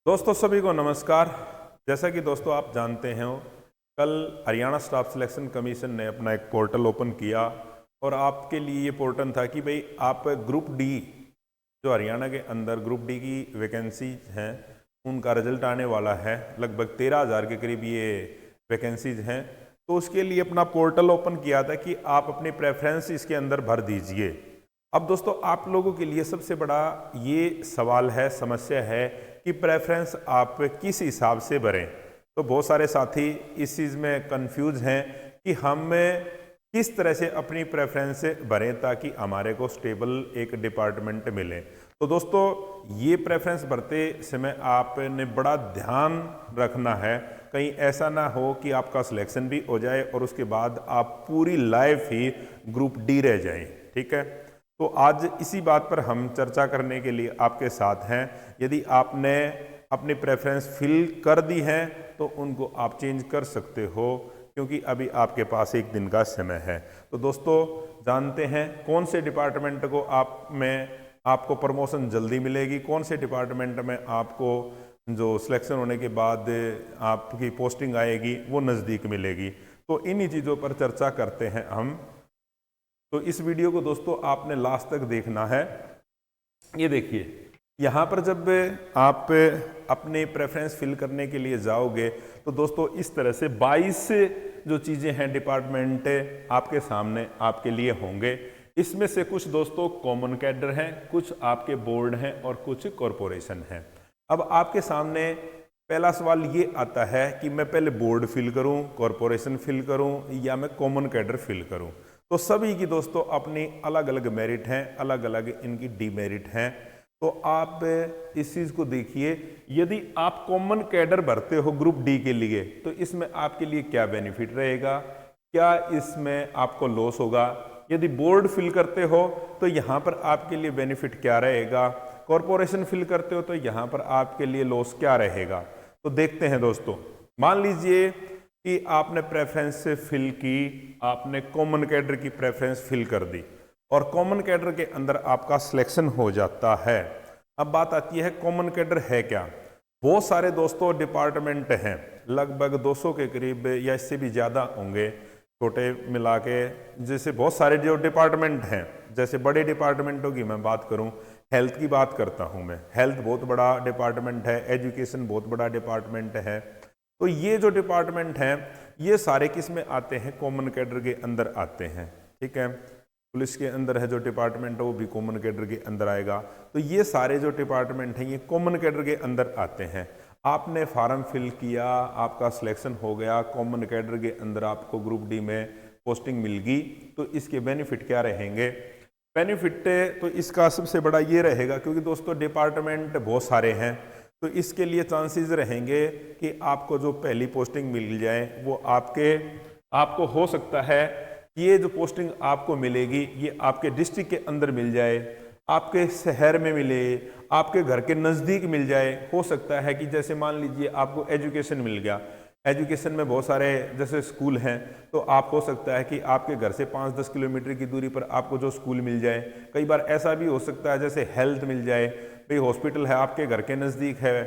दोस्तों सभी को नमस्कार। जैसा कि दोस्तों आप जानते हैं, कल हरियाणा स्टाफ सिलेक्शन कमीशन ने अपना एक पोर्टल ओपन किया और आपके लिए ये पोर्टल था कि भाई आप ग्रुप डी, जो हरियाणा के अंदर ग्रुप डी की वैकेंसी हैं, उनका रिजल्ट आने वाला है। लगभग 13,000 के करीब ये वैकेंसीज हैं। तो उसके लिए अपना पोर्टल ओपन किया था कि आप अपनी प्रेफरेंस इसके अंदर भर दीजिए। अब दोस्तों आप लोगों के लिए सबसे बड़ा ये सवाल है, समस्या है कि प्रेफरेंस आप किस हिसाब से भरें। तो बहुत सारे साथी इस चीज़ में कंफ्यूज हैं कि हम किस तरह से अपनी प्रेफरेंस भरें ताकि हमारे को स्टेबल एक डिपार्टमेंट मिले। तो दोस्तों ये प्रेफरेंस भरते समय आपने बड़ा ध्यान रखना है, कहीं ऐसा ना हो कि आपका सिलेक्शन भी हो जाए और उसके बाद आप पूरी लाइफ ही ग्रुप डी रह जाएं। ठीक है, तो आज इसी बात पर हम चर्चा करने के लिए आपके साथ हैं। यदि आपने अपनी प्रेफरेंस फिल कर दी है तो उनको आप चेंज कर सकते हो, क्योंकि अभी आपके पास एक दिन का समय है। तो दोस्तों जानते हैं कौन से डिपार्टमेंट को आपको प्रमोशन जल्दी मिलेगी, कौन से डिपार्टमेंट में आपको जो सिलेक्शन होने के बाद आपकी पोस्टिंग आएगी वो नज़दीक मिलेगी। तो इन्हीं चीज़ों पर चर्चा करते हैं हम। तो इस वीडियो को दोस्तों आपने लास्ट तक देखना है। ये देखिए, यहाँ पर जब आप अपने प्रेफरेंस फिल करने के लिए जाओगे तो दोस्तों इस तरह से 22 जो चीज़ें हैं डिपार्टमेंट आपके सामने आपके लिए होंगे। इसमें से कुछ दोस्तों कॉमन कैडर हैं, कुछ आपके बोर्ड हैं और कुछ कॉरपोरेशन हैं। अब आपके सामने पहला सवाल ये आता है कि मैं पहले बोर्ड फिल करूं, कॉरपोरेशन फिल करूं या मैं कॉमन कैडर फिल करूं। तो सभी की दोस्तों अपनी अलग अलग मेरिट हैं, अलग अलग इनकी डीमेरिट हैं। तो आप इस चीज़ को देखिए, यदि आप कॉमन कैडर भरते हो ग्रुप डी के लिए तो इसमें आपके लिए क्या बेनिफिट रहेगा, क्या इसमें आपको लॉस होगा। यदि बोर्ड फिल करते हो तो यहाँ पर आपके लिए बेनिफिट क्या रहेगा, कॉरपोरेशन फिल करते हो तो यहाँ पर आपके लिए लॉस क्या रहेगा। तो देखते हैं दोस्तों। मान लीजिए कि आपने प्रेफरेंस फिल की, आपने कॉमन कैडर की प्रेफरेंस फिल कर दी और कॉमन कैडर के अंदर आपका सिलेक्शन हो जाता है। अब बात आती है कॉमन कैडर है क्या। बहुत सारे दोस्तों डिपार्टमेंट हैं, लगभग 200 के करीब या इससे भी ज़्यादा होंगे छोटे मिला के। जैसे बहुत सारे जो डिपार्टमेंट हैं, जैसे बड़े डिपार्टमेंटों की मैं बात करूं, हेल्थ की बात करता हूं मैं। हेल्थ बहुत बड़ा डिपार्टमेंट है, एजुकेशन बहुत बड़ा डिपार्टमेंट है। तो ये जो डिपार्टमेंट हैं ये सारे किस में आते हैं, कॉमन कैडर के अंदर आते हैं। ठीक है, पुलिस के अंदर है जो डिपार्टमेंट है वो भी कॉमन कैडर के अंदर आएगा। तो ये सारे जो डिपार्टमेंट हैं ये कॉमन कैडर के अंदर आते हैं। आपने फॉर्म फिल किया, आपका सिलेक्शन हो गया, कॉमन कैडर के अंदर आपको ग्रुप डी में पोस्टिंग मिल गई, तो इसके बेनिफिट क्या रहेंगे। बेनिफिट तो इसका सबसे बड़ा ये रहेगा, क्योंकि दोस्तों डिपार्टमेंट बहुत सारे हैं तो इसके लिए चांसेस रहेंगे कि आपको जो पहली पोस्टिंग मिल जाए वो आपको हो सकता है कि ये जो पोस्टिंग आपको मिलेगी ये आपके डिस्ट्रिक्ट के अंदर मिल जाए, आपके शहर में मिले, आपके घर के नज़दीक मिल जाए। हो सकता है कि जैसे मान लीजिए आपको एजुकेशन मिल गया, एजुकेशन में बहुत सारे जैसे स्कूल हैं, तो आप हो सकता है कि आपके घर से 5-10 किलोमीटर की दूरी पर आपको जो स्कूल मिल जाए। कई बार ऐसा भी हो सकता है जैसे हेल्थ मिल जाए, भाई हॉस्पिटल है आपके घर के नज़दीक है,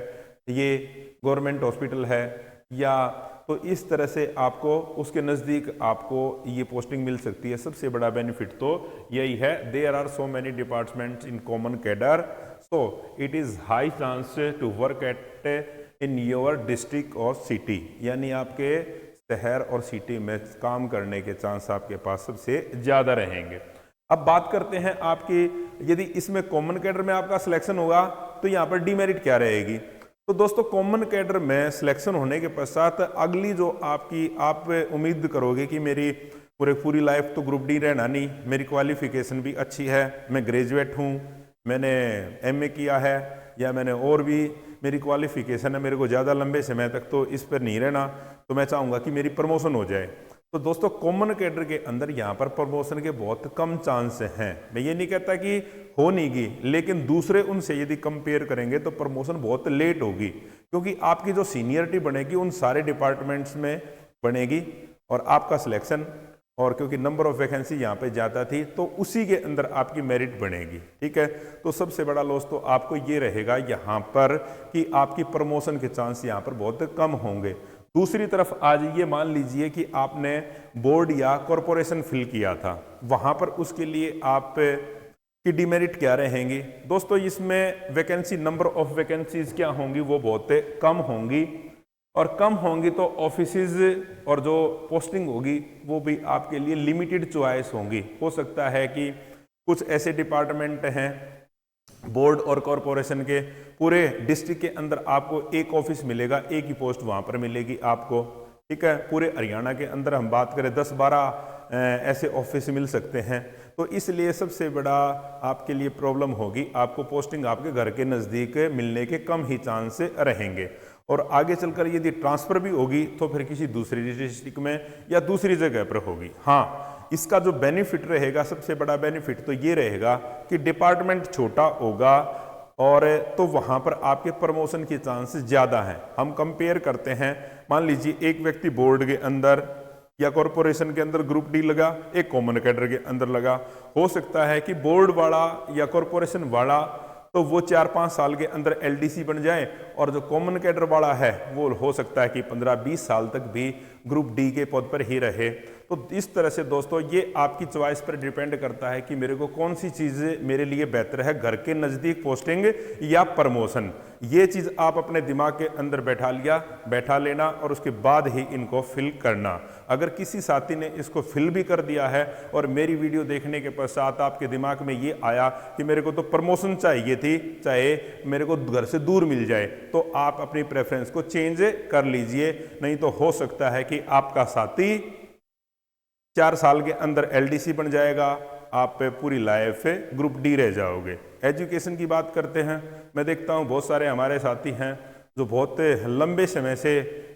ये गवर्नमेंट हॉस्पिटल है, या तो इस तरह से आपको उसके नज़दीक आपको ये पोस्टिंग मिल सकती है। सबसे बड़ा बेनिफिट तो यही है, there are so many departments in common cadre, so it is high chance to work at in your district और सिटी, यानी आपके शहर और सिटी में काम करने के चांस आपके पास सबसे ज़्यादा रहेंगे। अब बात करते हैं आपकी, यदि इसमें कॉमन कैडर में आपका सिलेक्शन होगा तो यहाँ पर डीमेरिट क्या रहेगी। तो दोस्तों कॉमन कैडर में सिलेक्शन होने के पश्चात अगली जो आप उम्मीद करोगे कि मेरी पूरी लाइफ तो ग्रुप डी रहना नहीं, मेरी क्वालिफिकेशन भी अच्छी है, मैं ग्रेजुएट हूँ, मैंने एमए किया है या मैंने और भी मेरी क्वालिफिकेशन है, मेरे को ज़्यादा लंबे समय तक तो इस पर नहीं रहना, तो मैं चाहूँगा कि मेरी प्रमोशन हो जाए। तो दोस्तों कॉमन कैडर के अंदर यहाँ पर प्रमोशन के बहुत कम चांस हैं। मैं ये नहीं कहता कि हो नहीं गई, लेकिन दूसरे उनसे यदि कंपेयर करेंगे तो प्रमोशन बहुत लेट होगी, क्योंकि आपकी जो सीनियरिटी बनेगी उन सारे डिपार्टमेंट्स में बनेगी और आपका सिलेक्शन और क्योंकि नंबर ऑफ वैकेंसी यहाँ पे ज़्यादा थी तो उसी के अंदर आपकी मेरिट बनेगी। ठीक है, तो सबसे बड़ा लॉस तो आपको ये रहेगा यहाँ पर कि आपकी प्रमोशन के चांस यहाँ पर बहुत कम होंगे। दूसरी तरफ आज ये मान लीजिए कि आपने बोर्ड या कॉरपोरेशन फिल किया था, वहाँ पर उसके लिए आप की डिमेरिट क्या रहेंगी दोस्तों? इसमें वैकेंसी, नंबर ऑफ वैकेंसीज क्या होंगी, वो बहुत कम होंगी, और कम होंगी तो ऑफिसेज और जो पोस्टिंग होगी वो भी आपके लिए लिमिटेड चॉइस होंगी। हो सकता है कि कुछ ऐसे डिपार्टमेंट हैं बोर्ड और कॉरपोरेशन के, पूरे डिस्ट्रिक्ट के अंदर आपको एक ऑफिस मिलेगा, एक ही पोस्ट वहाँ पर मिलेगी आपको। ठीक है, पूरे हरियाणा के अंदर हम बात करें 10-12 ऐसे ऑफिस मिल सकते हैं, तो इसलिए सबसे बड़ा आपके लिए प्रॉब्लम होगी, आपको पोस्टिंग आपके घर के नज़दीक मिलने के कम ही चांस रहेंगे। और आगे चलकर यदि ट्रांसफ़र भी होगी तो फिर किसी दूसरी डिस्ट्रिक्ट में या दूसरी जगह पर होगी। हाँ, इसका जो बेनिफिट रहेगा, सबसे बड़ा बेनिफिट तो ये रहेगा कि डिपार्टमेंट छोटा होगा और तो वहाँ पर आपके प्रमोशन के चांसेस ज़्यादा हैं। हम कंपेयर करते हैं, मान लीजिए एक व्यक्ति बोर्ड के अंदर या कॉरपोरेशन के अंदर ग्रुप डी लगा, एक कॉमन कैडर के अंदर लगा, हो सकता है कि बोर्ड वाला या कॉरपोरेशन वाला तो वो 4-5 साल के अंदर एलडीसी बन जाए, और जो कॉमन कैडर वाला है वो हो सकता है कि 15-20 साल तक भी ग्रुप डी के पद पर ही रहे। तो इस तरह से दोस्तों ये आपकी चॉइस पर डिपेंड करता है कि मेरे को कौन सी चीज़ मेरे लिए बेहतर है, घर के नज़दीक पोस्टिंग या प्रमोशन। ये चीज़ आप अपने दिमाग के अंदर बैठा लेना और उसके बाद ही इनको फिल करना। अगर किसी साथी ने इसको फिल भी कर दिया है और मेरी वीडियो देखने के पश्चात आपके दिमाग में ये आया कि मेरे को तो प्रमोशन चाहिए थी, चाहे मेरे को घर से दूर मिल जाए, तो आप अपनी प्रेफरेंस को चेंज कर लीजिए। नहीं तो हो सकता है कि आपका साथी 4 साल के अंदर एलडीसी बन जाएगा, आप पूरी लाइफ ग्रुप डी रह जाओगे। एजुकेशन की बात करते हैं, मैं देखता हूँ बहुत सारे हमारे साथी हैं जो बहुत लंबे समय से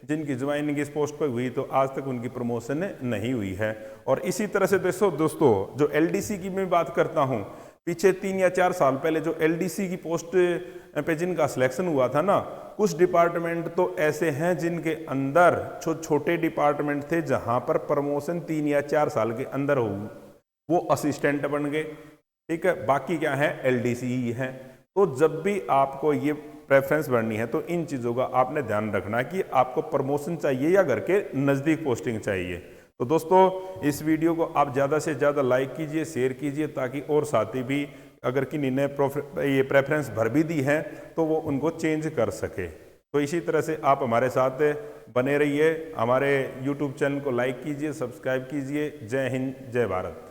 जिनकी ज्वाइनिंग इस पोस्ट पर हुई तो आज तक उनकी प्रमोशन नहीं हुई है। और इसी तरह से दोस्तों जो एलडीसी की मैं बात करता हूँ, पीछे 3 या 4 साल पहले जो एलडीसी की पोस्ट पे जिनका सिलेक्शन हुआ था ना, कुछ डिपार्टमेंट तो ऐसे हैं जिनके अंदर छोटे डिपार्टमेंट थे जहां पर प्रमोशन 3 या 4 साल के अंदर हो, वो असिस्टेंट बन गए। ठीक है, बाकी क्या है, एलडीसी ही है। तो जब भी आपको ये प्रेफरेंस बढ़नी है तो इन चीज़ों का आपने ध्यान रखना कि आपको प्रमोशन चाहिए या घर के नज़दीक पोस्टिंग चाहिए। तो दोस्तों इस वीडियो को आप ज़्यादा से ज़्यादा लाइक कीजिए, शेयर कीजिए, ताकि और साथी भी अगर किन्हीं ने ये प्रेफरेंस भर भी दी है तो वो उनको चेंज कर सके। तो इसी तरह से आप हमारे साथ बने रहिए, हमारे YouTube चैनल को लाइक कीजिए, सब्सक्राइब कीजिए। जय हिंद, जय भारत।